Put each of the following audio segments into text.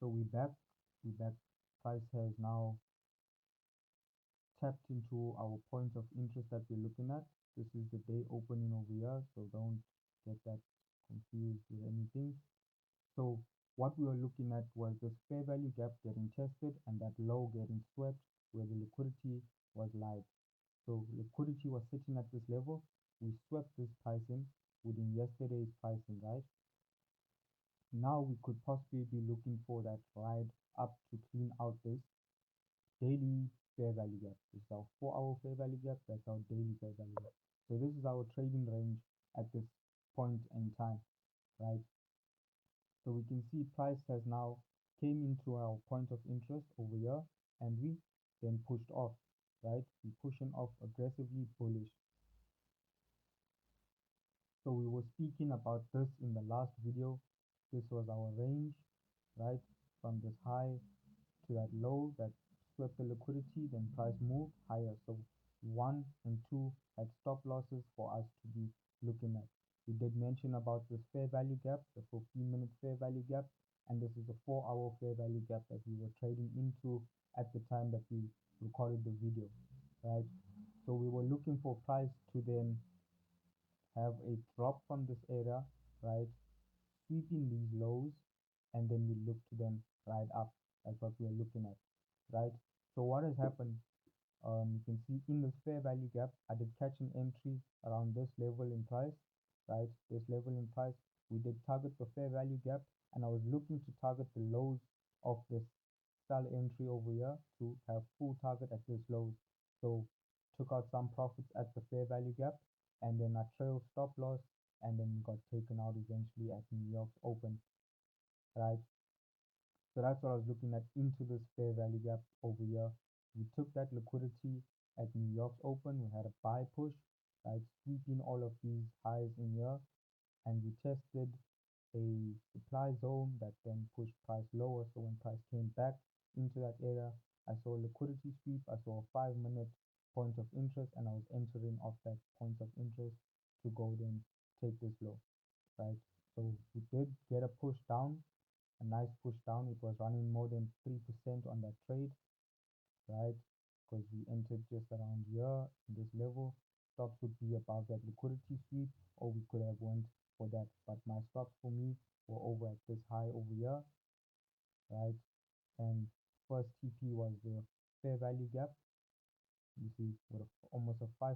So we back. Price has now tapped into our point of interest that we're looking at. This is the day opening over here, so don't get that confused with anything. So what we were looking at was this fair value gap getting tested and that low getting swept where the liquidity was live. So liquidity was sitting at this level. We swept this pricing within yesterday's pricing, right? Now we could possibly be looking for that ride up to clean out this daily fair value gap. This is our 4-hour fair value gap. That's our daily fair value gap. So this is our trading range at this point in time, right? So we can see price has now came into our point of interest over here and we then pushed off, right? We're pushing off aggressively bullish. So we were speaking about this in the last video. This was our range, right? From this high to that low that swept the liquidity, then price moved higher. So 1 and 2 had stop losses for us to be looking at. We did mention about this fair value gap, the 15-minute fair value gap, and this is a 4-hour fair value gap that we were trading into at the time that we recorded the video, right? So we were looking for price to then have a drop from this area, right? Sweeping these lows, and then we look to then ride up. That's what we're looking at, right? So what has happened, you can see in this fair value gap, I did catch an entry around this level in price, right? This level in price, we did target the fair value gap, and I was looking to target the lows of this sell entry over here to have full target at this lows. So took out some profits at the fair value gap, and then I trailed stop loss, and then got taken out eventually at New York's open, right? So that's what I was looking at into this fair value gap over here. We took that liquidity at New York's open. We had a buy push, right? Sweeping all of these highs in here. And we tested a supply zone that then pushed price lower. So when price came back into that area, I saw a liquidity sweep. I saw a 5-minute point of interest, and I was entering off that point of interest to go then take this low, right? So we did get a push down, a nice push down. It was running more than 3% on that trade, right? Because we entered just around here in this level. Stops would be above that liquidity sweep, or we could have went for that. But my stops for me were over at this high over here, right? And first TP was the fair value gap. You see, with almost a 5%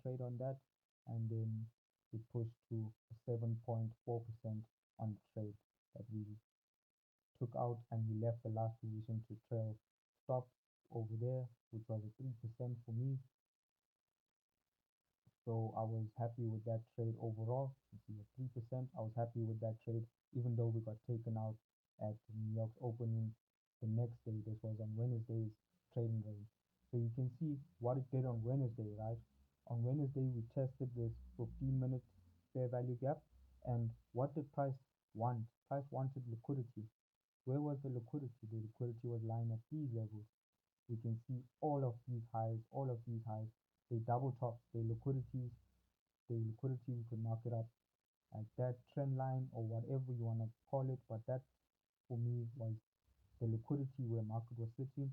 trade on that, and then it pushed to 7.4% on the trade that we took out, and we left the last position to trail stop over there, which was a 3% for me. So I was happy with that trade overall. You see a 3%. I was happy with that trade, even though we got taken out at New York's opening the next day. This was on Wednesday's trading range. So you can see what it did on Wednesday, right? On Wednesday, we tested this 15-minute fair value gap. And what did price want? Price wanted liquidity. Where was the liquidity? The liquidity was lying at these levels. We can see all of these highs, they double top, the liquidity, we could mark it up as that trend line or whatever you want to call it, but that for me was the liquidity where market was sitting.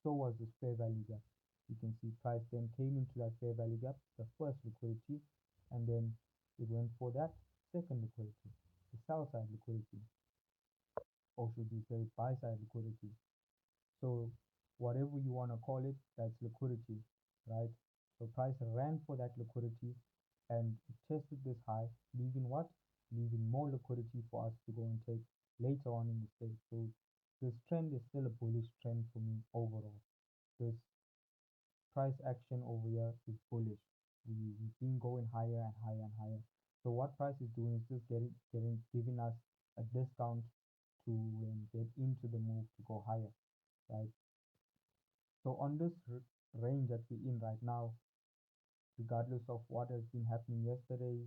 So was this fair value gap. You can see price then came into that fair value gap, the first liquidity, and then it went for that second liquidity, the sell side liquidity, or should we say buy side liquidity. So whatever you want to call it, that's liquidity, right? So price ran for that liquidity and it tested this high, leaving what? Leaving more liquidity for us to go and take later on in the day. So this trend is still a bullish trend for me overall. This price action over here is bullish. We've been going higher and higher and higher. So what price is doing is just giving us a discount to get into the move to go higher, right? So on this range that we're in right now, regardless of what has been happening yesterday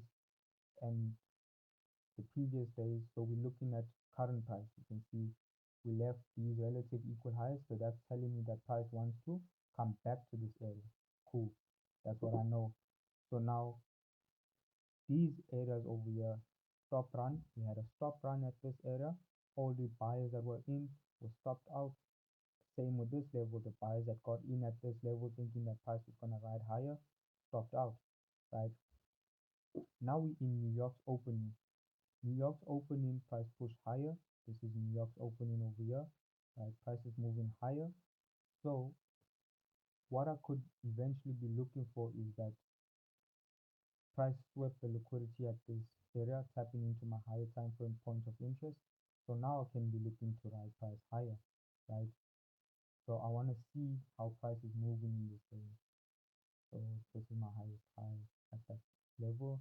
and the previous days, so we're looking at current price. You can see we left these relative equal highs, so that's telling me that price wants to come back to this area. Cool, that's what I know. So now these areas over here, stop run, we had a stop run at this area, all the buyers that were in were stopped out. Same with this level, the buyers that got in at this level thinking that price was gonna ride higher, stopped out, right? Now we in New York's opening. New York's opening price pushed higher. This is New York's opening over here, right? Price is moving higher. So what I could eventually be looking for is that price swept the liquidity at this area, tapping into my higher time frame point of interest. So now I can be looking to ride price higher, right? So I want to see how price is moving in this area. So this is my highest high at that level.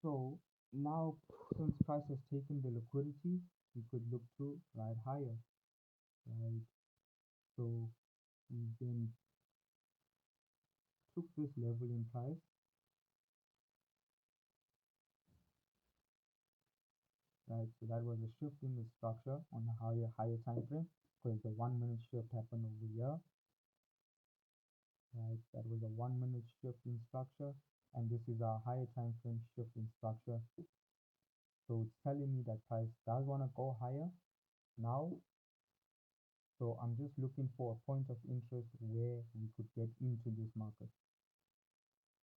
So now since price has taken the liquidity, we could look to ride higher, right? So we then took this level in price, right? So that was a shift in the structure on a higher time frame because the 1 minute shift happened over here, right? That was a 1 minute shift in structure, and this is our higher time frame shift in structure. So it's telling me that price does want to go higher now. So I'm just looking for a point of interest where we could get into this market.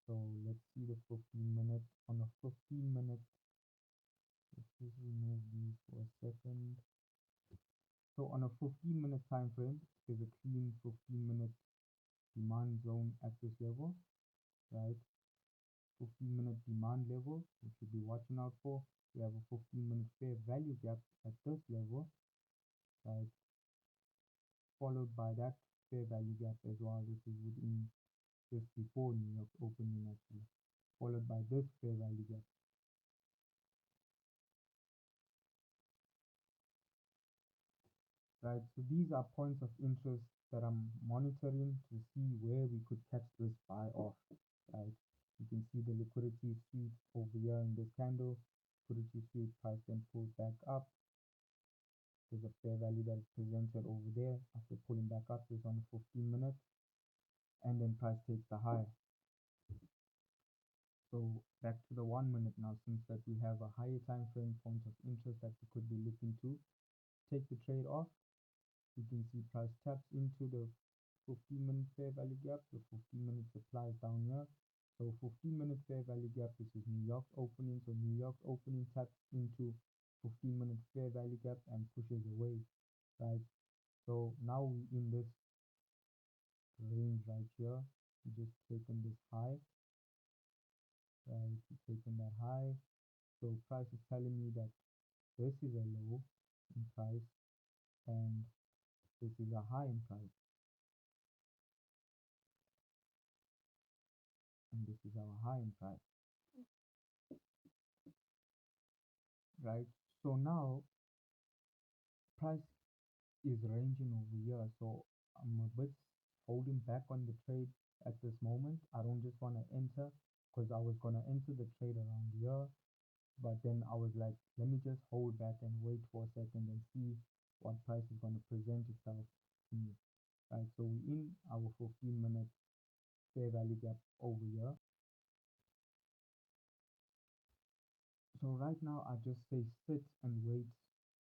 So let's see the 15 minute. On a 15 minute, let's just remove these for a second. So on a 15-minute time frame, there's a clean 15-minute demand zone at this level, right? 15-minute demand level, we should be watching out for. We have a 15-minute fair value gap at this level, right? Followed by that fair value gap as well. This is within just before New York opening actually, followed by this fair value gap, right? So these are points of interest that I'm monitoring to see where we could catch this buy off, right? You can see the liquidity sweep over here in this candle. Liquidity sweep, price then pulls back up. There's a fair value that is presented over there after pulling back up. This on the 15 minute, and then price takes the high. So back to the 1 minute now, since that we have a higher time frame point of interest that we could be looking to take the trade off. You can see price taps into the 15-minute fair value gap. The 15-minute supply is down here. So 15-minute fair value gap, this is New York's opening. So New York's opening taps into 15-minute fair value gap and pushes away, right? So now we in this range right here. We just taken this high, right? We taken that high. So price is telling me that this is a low in price and this is a high in price, and this is our high in price, right? So now price is ranging over here, so I'm a bit holding back on the trade at this moment. I don't just want to enter because I was going to enter the trade around here, but then I was like, let me just hold back and wait for a second and see what price is going to present itself to me, right? So we in our 15-minute fair value gap over here. So right now I just say sit and wait,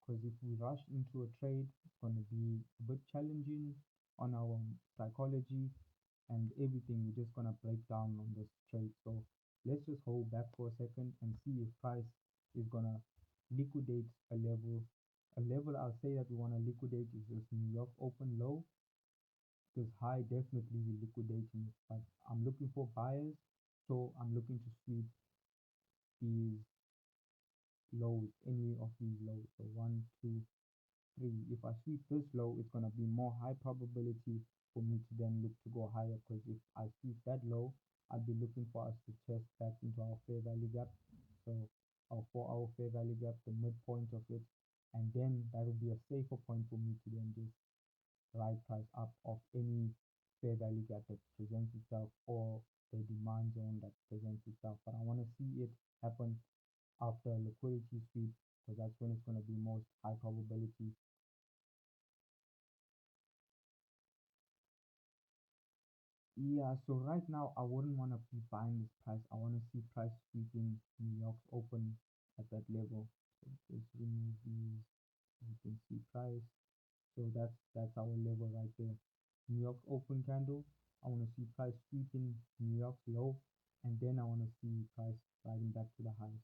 because if we rush into a trade, it's going to be a bit challenging on our psychology and everything. We're just going to break down on this trade. So let's just hold back for a second and see if price is going to liquidate a level. A level I'll say that we want to liquidate is this New York open low. This high definitely will liquidating it, but I'm looking for buyers, so I'm looking to sweep these lows, any of these lows. So 1, 2, 3. If I sweep this low, it's going to be more high probability for me to then look to go higher, because if I sweep that low, I'd be looking for us to test back into our fair value gap. So our 4 hour fair value gap, the midpoint of it, and then that will be a safer point for me to then just ride price up of any fair value gap that presents itself or the demand zone that presents itself. But I want to see it happen after liquidity sweep, because that's when it's going to be most high probability. Yeah, so right now I wouldn't want to be buying this price. I want to see price sweeping New York's open at that level. So just remove these, you can see price. So that's our level right there. New York open candle. I want to see price sweeping New York's low, and then I want to see price sliding back to the highs.